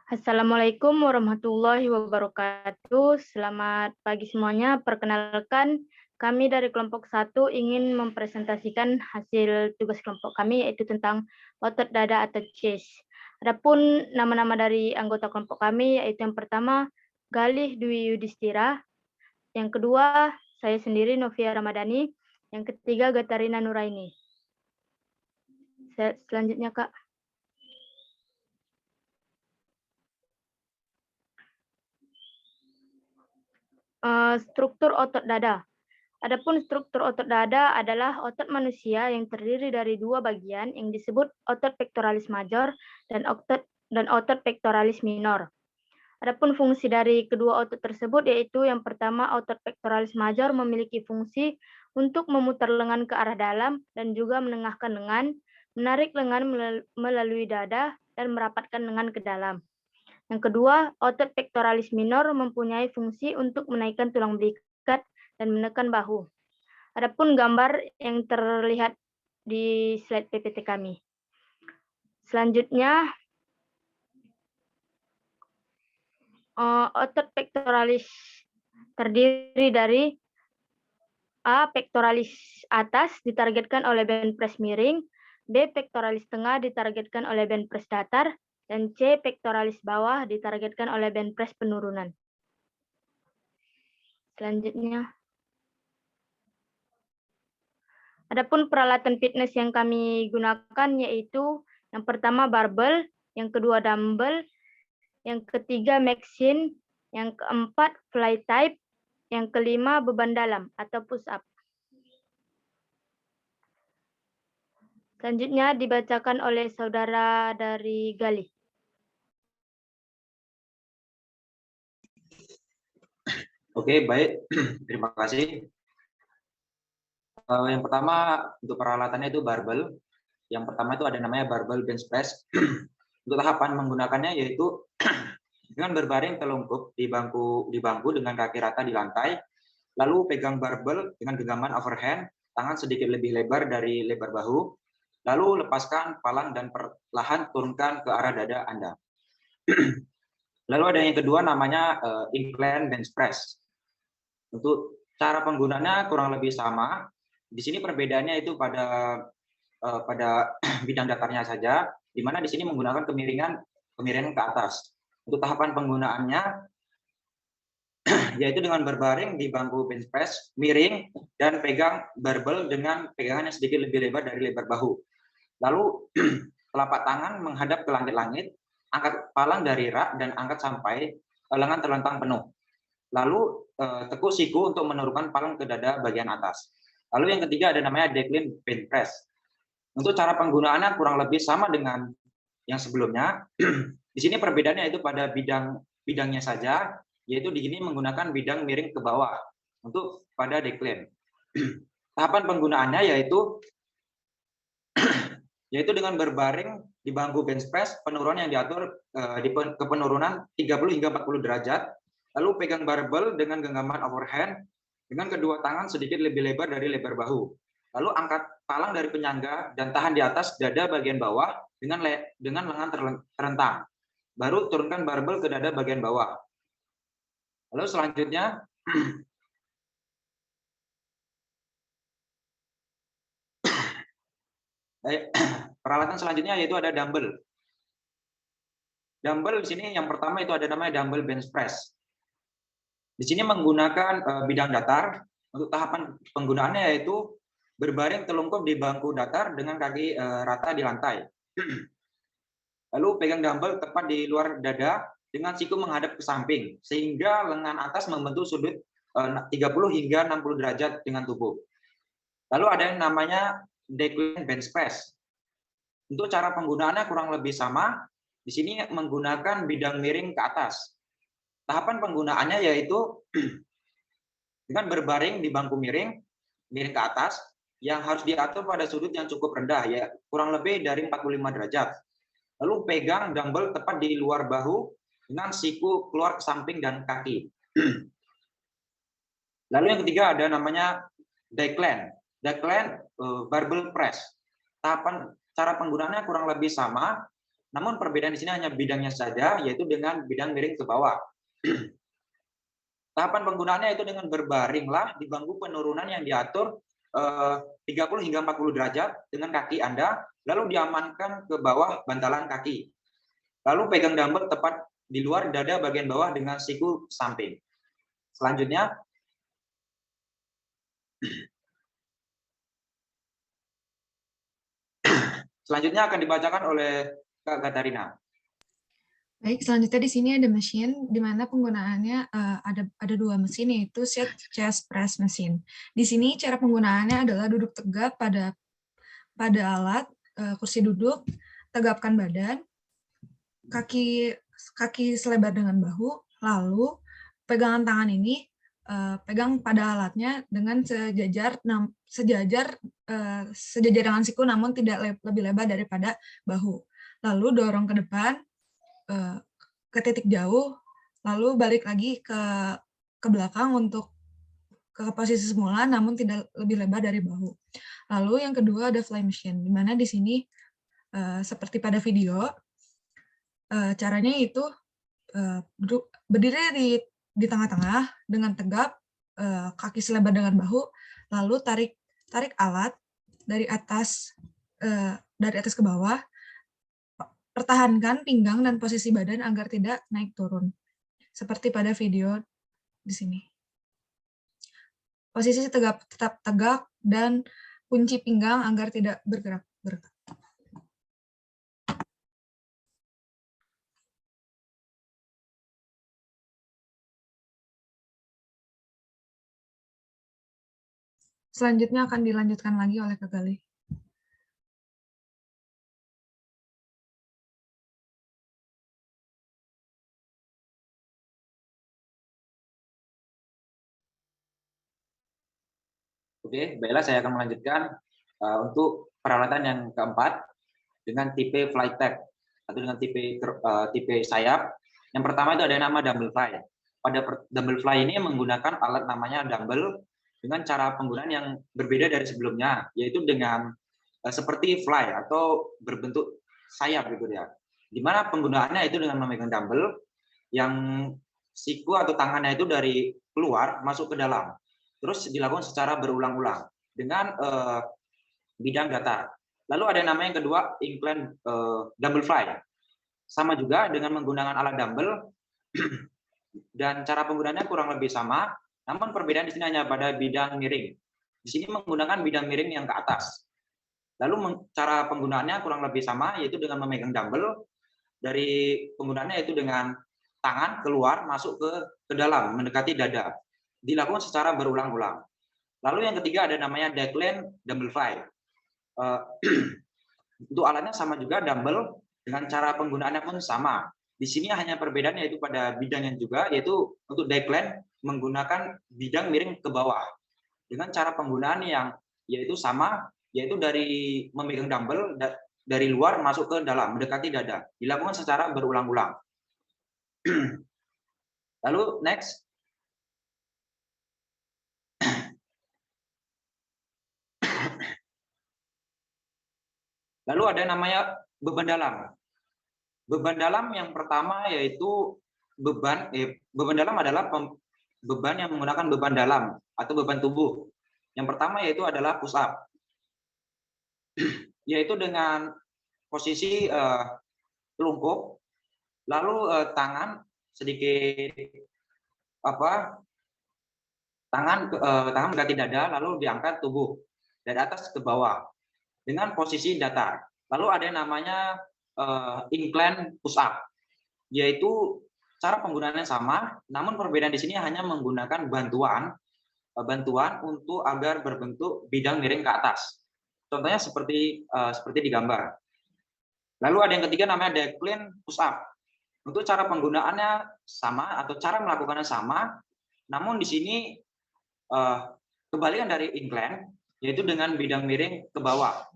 Assalamualaikum warahmatullahi wabarakatuh. Selamat pagi semuanya. Perkenalkan, kami dari kelompok 1 ingin mempresentasikan hasil tugas kelompok kami, yaitu tentang otot dada atau chest. Adapun nama-nama dari anggota kelompok kami, yaitu yang pertama, Galih Dwi Yudhistira. Yang kedua, saya sendiri, Novia Ramadhani. Yang ketiga, Gatarina Nuraini. Selanjutnya, Kak. Struktur otot dada. Adapun struktur otot dada adalah otot manusia yang terdiri dari dua bagian yang disebut otot pectoralis major dan otot pectoralis minor. Adapun fungsi dari kedua otot tersebut yaitu yang pertama, otot pectoralis major memiliki fungsi untuk memutar lengan ke arah dalam dan juga menengahkan lengan, menarik lengan melalui dada, dan merapatkan lengan ke dalam. Yang kedua, otot pectoralis minor mempunyai fungsi untuk menaikkan tulang belikat dan menekan bahu. Adapun gambar yang terlihat di slide PPT kami. Selanjutnya, otot pectoralis terdiri dari A. Pectoralis atas ditargetkan oleh band press miring, B. Pectoralis tengah ditargetkan oleh band press datar, dan C. Pectoralis bawah ditargetkan oleh band press penurunan. Selanjutnya, adapun peralatan fitness yang kami gunakan yaitu yang pertama barbel, yang kedua dumbbell, yang ketiga machine, yang keempat fly type, yang kelima beban dalam atau push up. Selanjutnya dibacakan oleh saudara dari Galih. Oke, baik. Terima kasih. Yang pertama, untuk peralatannya itu barbel. Yang pertama itu ada namanya barbel bench press. Untuk tahapan menggunakannya yaitu dengan berbaring telungkup di bangku dengan kaki rata di lantai, lalu pegang barbel dengan genggaman overhand, tangan sedikit lebih lebar dari lebar bahu, lalu lepaskan palang dan perlahan turunkan ke arah dada Anda. Lalu ada yang kedua namanya incline bench press. Untuk cara penggunaannya kurang lebih sama. Di sini perbedaannya itu pada bidang datarnya saja, di mana di sini menggunakan kemiringan ke atas. Untuk tahapan penggunaannya yaitu dengan berbaring di bangku bench press, miring dan pegang barbel dengan pegangan yang sedikit lebih lebar dari lebar bahu. Lalu telapak tangan menghadap ke langit-langit, angkat palang dari rak dan angkat sampai lengan terlentang penuh. Lalu tekuk siku untuk menurunkan palang ke dada bagian atas. Lalu yang ketiga ada namanya decline bench press. Untuk cara penggunaannya kurang lebih sama dengan yang sebelumnya. Di sini perbedaannya itu pada bidangnya saja, yaitu di sini menggunakan bidang miring ke bawah untuk pada decline. Tahapan penggunaannya yaitu dengan berbaring di bangku bench press, penurunan yang diatur ke penurunan 30 hingga 40 derajat, lalu pegang barbel dengan genggaman overhand dengan kedua tangan sedikit lebih lebar dari lebar bahu. Lalu angkat palang dari penyangga dan tahan di atas dada bagian bawah dengan lengan terentang. Baru turunkan barbel ke dada bagian bawah. Lalu selanjutnya peralatan selanjutnya yaitu ada dumbbell. Dumbbell di sini yang pertama itu ada namanya dumbbell bench press. Di sini menggunakan bidang datar. Untuk tahapan penggunaannya yaitu berbaring telungkup di bangku datar dengan kaki rata di lantai. Lalu pegang dumbbell tepat di luar dada dengan siku menghadap ke samping sehingga lengan atas membentuk sudut 30 hingga 60 derajat dengan tubuh. Lalu ada yang namanya decline bench press. Untuk cara penggunaannya kurang lebih sama. Di sini menggunakan bidang miring ke atas. Tahapan penggunaannya yaitu dengan berbaring di bangku miring ke atas, yang harus diatur pada sudut yang cukup rendah, ya kurang lebih dari 45 derajat. Lalu pegang dumbbell tepat di luar bahu dengan siku keluar ke samping dan kaki. Lalu yang ketiga ada namanya decline barbell press. Tahapan cara penggunaannya kurang lebih sama. Namun perbedaan di sini hanya bidangnya saja, yaitu dengan bidang miring ke bawah. Tahapan penggunaannya itu dengan berbaringlah di bangku penurunan yang diatur 30 hingga 40 derajat dengan kaki Anda, lalu diamankan ke bawah bantalan kaki. Lalu pegang dumbbell tepat di luar dada bagian bawah dengan siku samping. Selanjutnya, akan dibacakan oleh Kak Katarina. Baik, selanjutnya di sini ada mesin di mana penggunaannya ada dua mesin, yaitu seat chest press mesin. Di sini cara penggunaannya adalah duduk tegap pada alat, kursi duduk, tegapkan badan, kaki selebar dengan bahu, lalu pegangan tangan ini pegang pada alatnya dengan sejajar dengan siku, namun tidak lebih lebar daripada bahu. Lalu dorong ke depan ke titik jauh, lalu balik lagi ke belakang untuk ke posisi semula, namun tidak lebih lebar dari bahu. Lalu yang kedua ada fly machine, di mana di sini seperti pada video, caranya itu berdiri di tengah-tengah dengan tegap, kaki selebar dengan bahu, lalu tarik alat dari atas ke bawah, pertahankan pinggang dan posisi badan agar tidak naik turun, seperti pada video di sini. Posisi tetap tegak dan kunci pinggang agar tidak bergerak. Selanjutnya akan dilanjutkan lagi oleh Kak Galih. Oke, baiklah, saya akan melanjutkan untuk peralatan yang keempat dengan tipe fly tag atau dengan tipe sayap. Yang pertama itu ada nama dumbbell fly. Pada dumbbell fly ini menggunakan alat namanya dumbbell dengan cara penggunaan yang berbeda dari sebelumnya, yaitu dengan seperti fly atau berbentuk sayap gitu ya. Dimana penggunaannya itu dengan memegang dumbbell yang siku atau tangannya itu dari keluar masuk ke dalam. Terus dilakukan secara berulang-ulang dengan bidang datar. Lalu ada nama yang kedua, incline dumbbell fly. Sama juga dengan menggunakan alat dumbbell dan cara penggunaannya kurang lebih sama, namun perbedaan di sini hanya pada bidang miring. Di sini menggunakan bidang miring yang ke atas. Lalu cara penggunaannya kurang lebih sama, yaitu dengan memegang dumbbell, dari penggunaannya itu dengan tangan keluar masuk ke dalam mendekati dada. Dilakukan secara berulang-ulang. Lalu yang ketiga ada namanya decline dumbbell fly. Untuk alatnya sama juga dumbbell, dengan cara penggunaannya pun sama. Di sini hanya perbedaannya yaitu pada bidangnya juga, yaitu untuk decline menggunakan bidang miring ke bawah. Dengan cara penggunaan yang yaitu sama, yaitu dari memegang dumbbell dari luar masuk ke dalam mendekati dada. Dilakukan secara berulang-ulang. Lalu next. Lalu ada namanya beban dalam. Beban dalam yang pertama yaitu beban dalam adalah beban yang menggunakan beban dalam atau beban tubuh. Yang pertama yaitu adalah push up. Yaitu dengan posisi telungkup, lalu tangan sedikit tangan mendekati dada, lalu diangkat tubuh dari atas ke bawah dengan posisi datar. Lalu ada yang namanya incline push up, yaitu cara penggunaannya sama, namun perbedaan di sini hanya menggunakan bantuan untuk agar berbentuk bidang miring ke atas. Contohnya seperti di gambar. Lalu ada yang ketiga namanya decline push up. Untuk cara penggunaannya sama atau cara melakukannya sama, namun di sini kebalikan dari incline, yaitu dengan bidang miring ke bawah,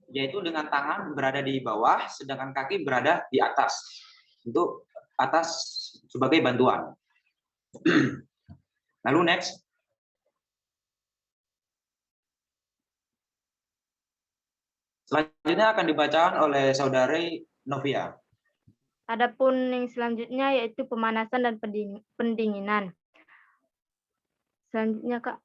yaitu dengan tangan berada di bawah, sedangkan kaki berada di atas, untuk atas sebagai bantuan. Lalu next. Selanjutnya akan dibacakan oleh saudari Novia. Adapun yang selanjutnya yaitu pemanasan dan pendinginan. Selanjutnya, Kak.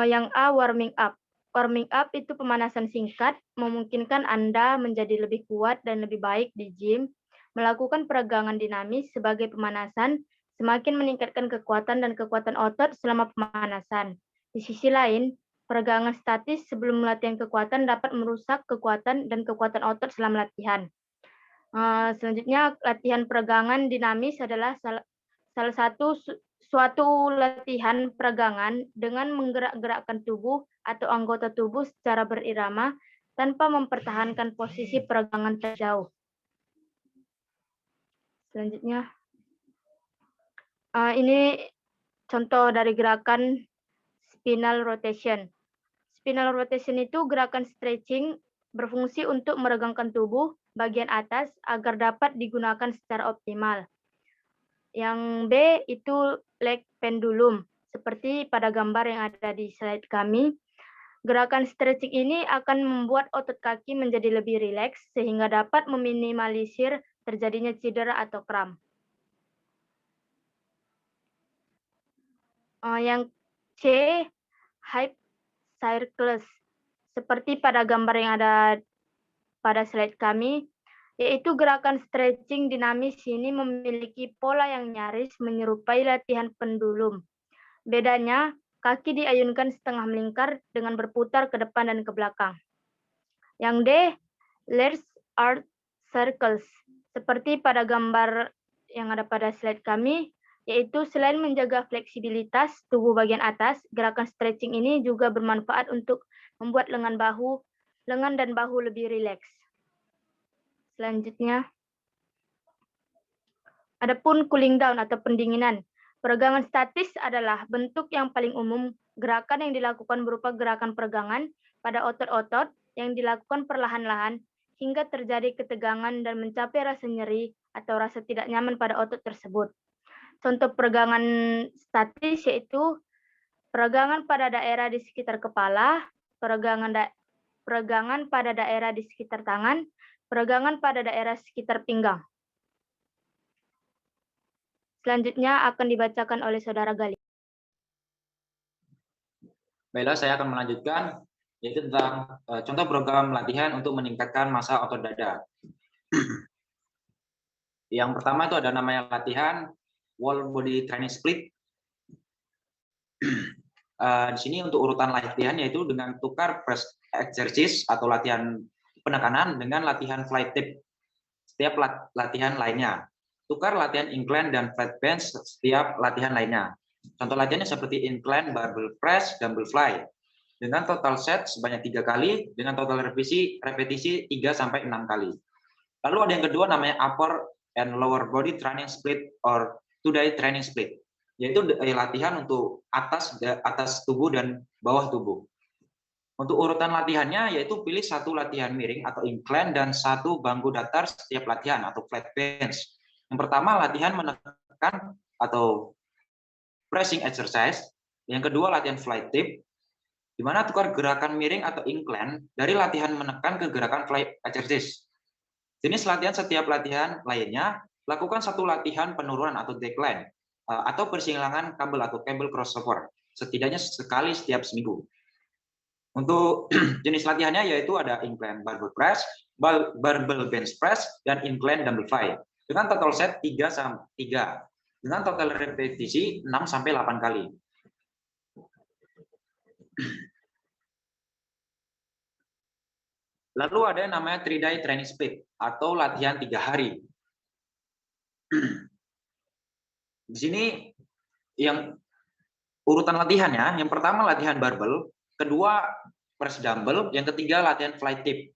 Yang A, warming up. Warming up itu pemanasan singkat, memungkinkan Anda menjadi lebih kuat dan lebih baik di gym. Melakukan peregangan dinamis sebagai pemanasan, semakin meningkatkan kekuatan dan kekuatan otot selama pemanasan. Di sisi lain, peregangan statis sebelum latihan kekuatan dapat merusak kekuatan dan kekuatan otot selama latihan. Selanjutnya, latihan peregangan dinamis adalah salah satu suatu latihan peregangan dengan menggerak-gerakkan tubuh atau anggota tubuh secara berirama tanpa mempertahankan posisi peregangan terjauh. Selanjutnya, ini contoh dari gerakan spinal rotation. Spinal rotation itu gerakan stretching berfungsi untuk meregangkan tubuh bagian atas agar dapat digunakan secara optimal. Yang B itu leg pendulum. Seperti pada gambar yang ada di slide kami, gerakan stretching ini akan membuat otot kaki menjadi lebih rileks sehingga dapat meminimalisir terjadinya cedera atau kram. Yang C, hip circles. Seperti pada gambar yang ada pada slide kami, yaitu gerakan stretching dinamis ini memiliki pola yang nyaris menyerupai latihan pendulum. Bedanya, kaki diayunkan setengah melingkar dengan berputar ke depan dan ke belakang. Yang D, legs arch circles. Seperti pada gambar yang ada pada slide kami, yaitu selain menjaga fleksibilitas tubuh bagian atas, gerakan stretching ini juga bermanfaat untuk membuat lengan dan bahu lebih rileks. Selanjutnya, adapun cooling down atau pendinginan. Peregangan statis adalah bentuk yang paling umum gerakan yang dilakukan berupa gerakan peregangan pada otot-otot yang dilakukan perlahan-lahan hingga terjadi ketegangan dan mencapai rasa nyeri atau rasa tidak nyaman pada otot tersebut. Contoh peregangan statis yaitu peregangan pada daerah di sekitar kepala, peregangan pada daerah di sekitar tangan, peregangan pada daerah sekitar pinggang. Selanjutnya akan dibacakan oleh Saudara Gali. Baiklah, saya akan melanjutkan, yaitu tentang contoh program latihan untuk meningkatkan massa otot dada. Yang pertama itu ada namanya latihan whole body training split. Di sini untuk urutan latihan yaitu dengan tukar press exercise atau latihan penekanan dengan latihan fly tip setiap latihan lainnya. Tukar latihan incline dan flat bench setiap latihan lainnya. Contoh latihannya seperti incline barbell press, dumbbell fly. Dengan total set sebanyak 3 kali, dengan total repetisi 3-6 kali. Lalu ada yang kedua namanya upper and lower body training split or two-day training split. Yaitu latihan untuk atas tubuh dan bawah tubuh. Untuk urutan latihannya yaitu pilih satu latihan miring atau incline dan satu bangku datar setiap latihan atau flat bench. Yang pertama latihan menekan atau pressing exercise. Yang kedua latihan fly tip, di mana tukar gerakan miring atau incline dari latihan menekan ke gerakan fly exercise. Jenis latihan setiap latihan lainnya, lakukan satu latihan penurunan atau decline atau persilangan kabel atau cable crossover, setidaknya sekali setiap seminggu. Untuk jenis latihannya yaitu ada incline barbell press, barbell bench press, dan incline dumbbell fly. Dengan total set 3 dengan total repetisi 6-8 kali. Lalu ada yang namanya 3-day training split atau latihan 3 hari. Di sini yang urutan latihannya, yang pertama latihan barbell, kedua press dumbbell, yang ketiga latihan fly tip.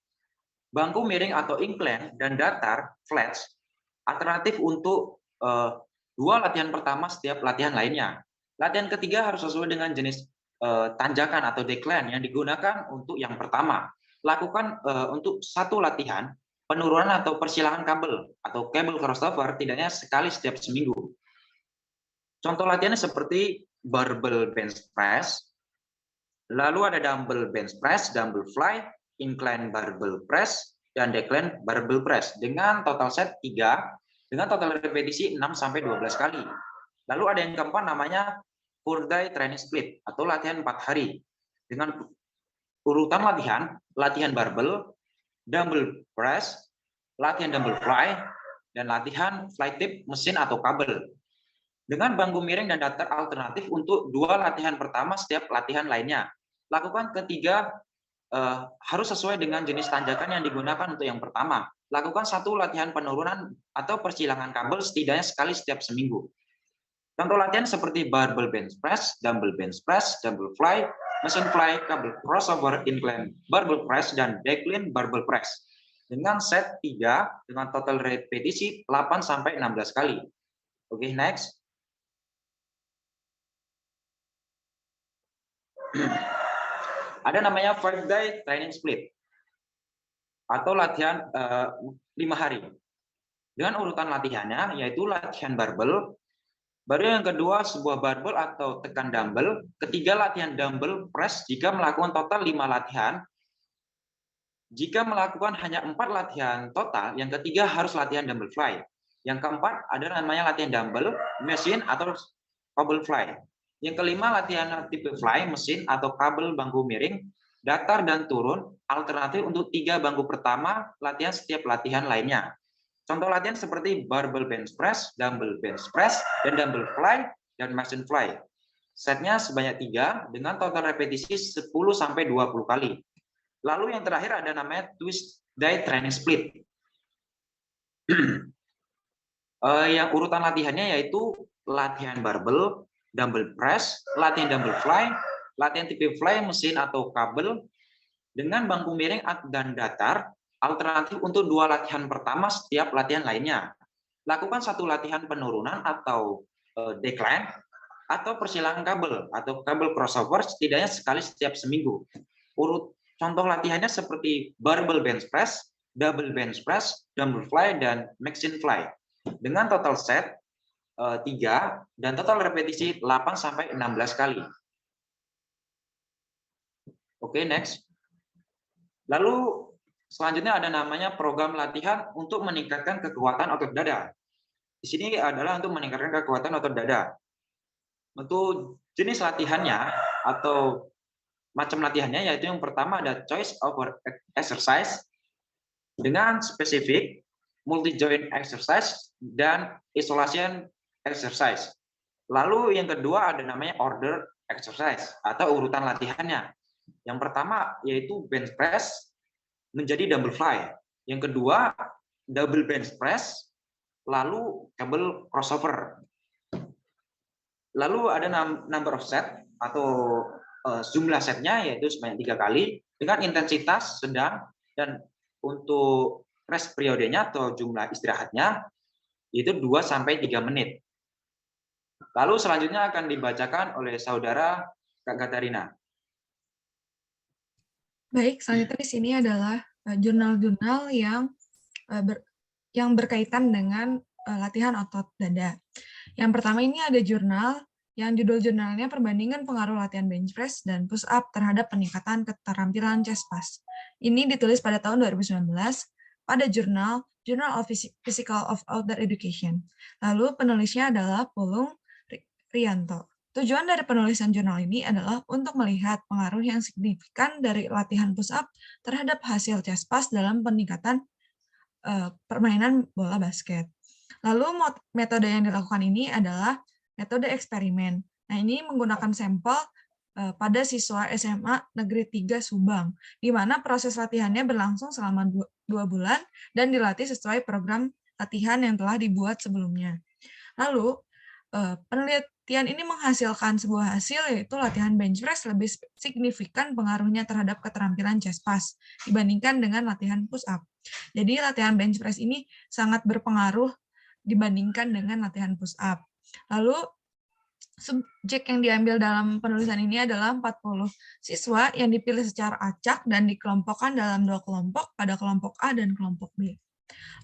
Bangku miring atau incline dan datar flats alternatif untuk 2 latihan pertama setiap latihan lainnya. Latihan ketiga harus sesuai dengan jenis tanjakan atau decline yang digunakan untuk yang pertama. Lakukan untuk satu latihan penurunan atau persilangan kabel atau cable crossover tidaknya sekali setiap seminggu. Contoh latihannya seperti barbell bench press, Lalu ada dumbbell bench press, dumbbell fly, incline barbell press, dan decline barbell press dengan total set 3 dengan total repetisi 6-12 kali. Lalu ada yang keempat namanya 4-day training split atau latihan 4 hari dengan urutan latihan barbell, dumbbell press, latihan dumbbell fly, dan latihan fly tip mesin atau kabel. Dengan bangku miring dan datar alternatif untuk 2 latihan pertama setiap latihan lainnya. Lakukan ketiga harus sesuai dengan jenis tanjakan yang digunakan untuk yang pertama. Lakukan 1 latihan penurunan atau persilangan kabel setidaknya sekali setiap seminggu. Contoh latihan seperti barbell bench press, dumbbell fly, mesin fly, kabel crossover, incline barbell press, dan decline barbell press. Dengan set 3 dengan total repetisi 8-16 kali. Oke, next. Ada namanya 5-day training split atau latihan 5 hari. Dengan urutan latihannya yaitu latihan barbell, baru yang kedua sebuah barbell atau tekan dumbbell, ketiga latihan dumbbell press jika melakukan total 5 latihan. Jika melakukan hanya 4 latihan total, yang ketiga harus latihan dumbbell fly. Yang keempat ada namanya latihan dumbbell, mesin atau kabel fly. Yang kelima latihan tipe fly, mesin atau kabel bangku miring, datar dan turun, alternatif untuk 3 bangku pertama, latihan setiap latihan lainnya. Contoh latihan seperti barbell bench press, dumbbell bench press, dan dumbbell fly, dan mesin fly. Setnya sebanyak 3 dengan total repetisi 10-20 kali. Lalu yang terakhir ada namanya twist day training split. Yang urutan latihannya yaitu latihan barbell, dumbbell press, latihan dumbbell fly, latihan tipe fly, mesin atau kabel, dengan bangku miring dan datar, alternatif untuk 2 latihan pertama setiap latihan lainnya. Lakukan 1 latihan penurunan atau decline, atau persilangan kabel, atau kabel crossover setidaknya sekali setiap seminggu. Contoh latihannya seperti barbell bench press, double bench press, dumbbell fly, dan mesin fly. Dengan total set 3 dan total repetisi 8-16 kali. Oke, next. Lalu selanjutnya ada namanya program latihan untuk meningkatkan kekuatan otot dada. Di sini adalah untuk meningkatkan kekuatan otot dada. Untuk jenis latihannya atau macam latihannya yaitu yang pertama ada choice over exercise dengan spesifik, multi joint exercise, dan isolation exercise. Lalu yang kedua ada namanya order exercise atau urutan latihannya. Yang pertama yaitu bench press menjadi dumbbell fly. Yang kedua double bench press, lalu kabel crossover. Lalu ada number of set atau jumlah setnya yaitu sebanyak 3 kali dengan intensitas sedang, dan untuk rest periodenya atau jumlah istirahatnya itu 2-3 menit. Lalu selanjutnya akan dibacakan oleh saudara Kak Katarina. Baik, selanjutnya di sini adalah jurnal-jurnal yang berkaitan dengan latihan otot dada. Yang pertama ini ada jurnal yang judul jurnalnya perbandingan pengaruh latihan bench press dan push up terhadap peningkatan keterampilan chest pass. Ini ditulis pada tahun 2019 pada jurnal Journal of Physical of Outdoor Education. Lalu penulisnya adalah Pulung Rianto. Tujuan dari penulisan jurnal ini adalah untuk melihat pengaruh yang signifikan dari latihan push up terhadap hasil chest pass dalam peningkatan permainan bola basket. Lalu metode yang dilakukan ini adalah metode eksperimen. Nah, ini menggunakan sampel pada siswa SMA Negeri 3 Subang, di mana proses latihannya berlangsung selama 2 bulan dan dilatih sesuai program latihan yang telah dibuat sebelumnya. Lalu, penelitian ini menghasilkan sebuah hasil, yaitu latihan bench press lebih signifikan pengaruhnya terhadap keterampilan chest pass dibandingkan dengan latihan push up. Jadi latihan bench press ini sangat berpengaruh dibandingkan dengan latihan push up. Lalu subjek yang diambil dalam penulisan ini adalah 40 siswa yang dipilih secara acak dan dikelompokkan dalam 2 kelompok pada kelompok A dan kelompok B.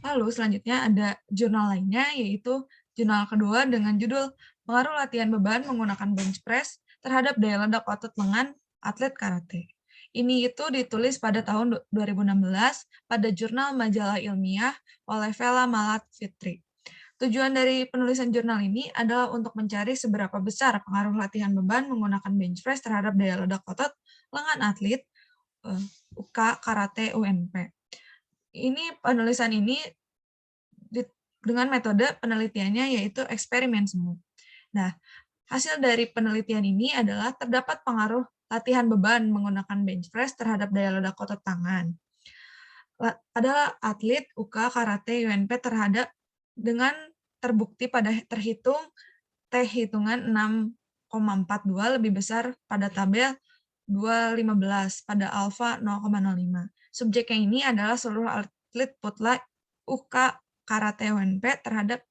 Lalu selanjutnya ada jurnal lainnya, yaitu jurnal kedua dengan judul pengaruh latihan beban menggunakan bench press terhadap daya ledak otot lengan atlet karate. Ini itu ditulis pada tahun 2016 pada jurnal majalah ilmiah oleh Vela Malat Fitri. Tujuan dari penulisan jurnal ini adalah untuk mencari seberapa besar pengaruh latihan beban menggunakan bench press terhadap daya ledak otot lengan atlet UK Karate UNP. Penulisan ini dengan metode penelitiannya yaitu eksperimen semu. Nah, hasil dari penelitian ini adalah terdapat pengaruh latihan beban menggunakan bench press terhadap daya ledak otot tangan. Pada atlet UK Karate UNP dengan terbukti pada hitungan 6,42 lebih besar pada tabel 215 pada alfa 0,05. Subjeknya ini adalah seluruh atlet putla UK Karate UNP terhadap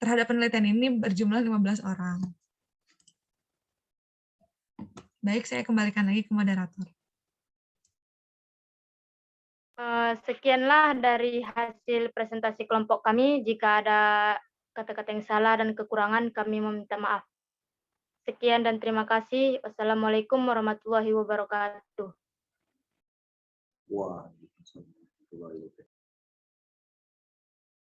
penelitian ini berjumlah 15 orang. Baik, saya kembalikan lagi ke moderator. Sekianlah dari hasil presentasi kelompok kami. Jika ada kata-kata yang salah dan kekurangan, kami meminta maaf. Sekian dan terima kasih. Wassalamualaikum warahmatullahi wabarakatuh. Wah.